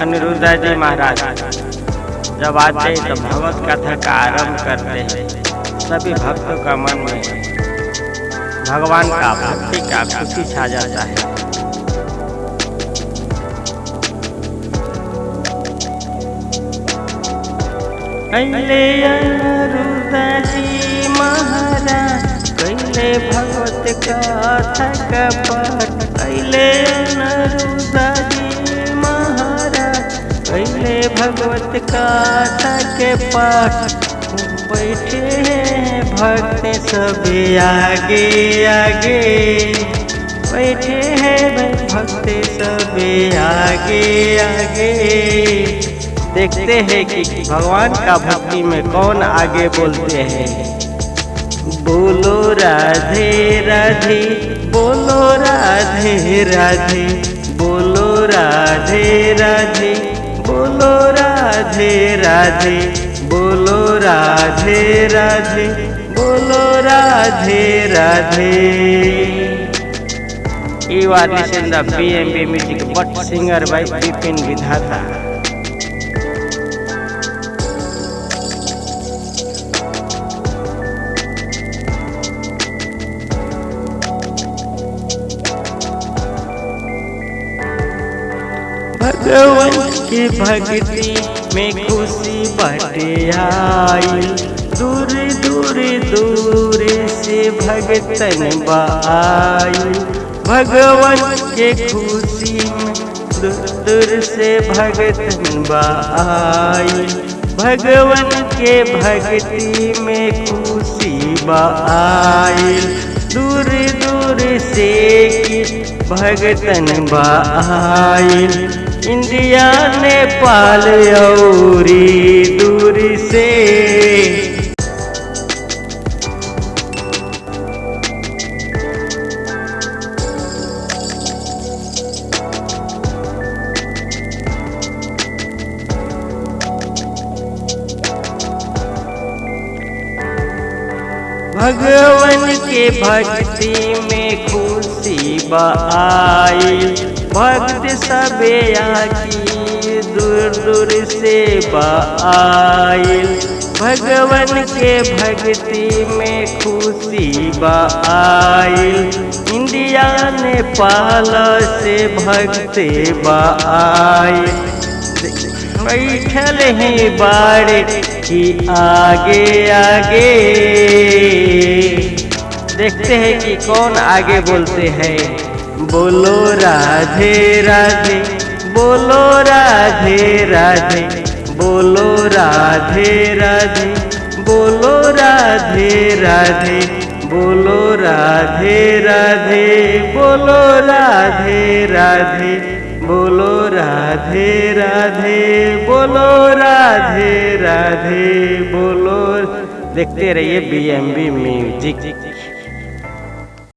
अनिरुद्धा जी महाराज जब आते तो भगवत कथा का आरंभ करते हैं। सभी भक्तों का मन में भगवान का भक्ति का खुशी छा जाता है। कैले अनिरुद्धा जी महाराज कैले भगवत कथा का पाठ। कैले अनिरुद्धा जी महाराज कैले भगवत कथा के पाठ। बैठे हैं भक्त सभी आगे आगे। बैठे हैं भक्त सभी आगे आगे। देखते हैं कि भगवान का भक्ति में कौन आगे बोलते हैं। बोलो राधे राधे, बोलो राधे राधे, बोलो राधे राधे, बोलो राधे राधे, बोलो राधे राधे, बोलो Radhe Radhe. You are listening to BMB music, but singer by Bipin Vidhata. भगवान की भक्ति में खुशी बाटे आई। दूर दूर दूर से भगतन बाई। भगवान के खुशी में दूर दूर से भगतन बाई। भगवान के भक्ति में खुशी बाई। दूर दूर से भगतन बाई। इंडिया नेपाल औरी दूर से। भगवान के भक्ति में खुशी बाई। भक्त सबे आकी दूर दूर से बाई। भगवान के भक्ति में खुशी बाई। इंडिया नेपाल से भक्त बाई। बैठल ही बाड़े की आगे आगे। देखते हैं कि कौन आगे बोलते हैं। बोलो राधे राधे, बोलो राधे राधे, बोलो राधे राधे, बोलो राधे राधे, बोलो राधे राधे, बोलो राधे राधे, बोलो राधे राधे, बोलो राधे राधे, बोलो। देखते रहिए BMB म्यूजिक।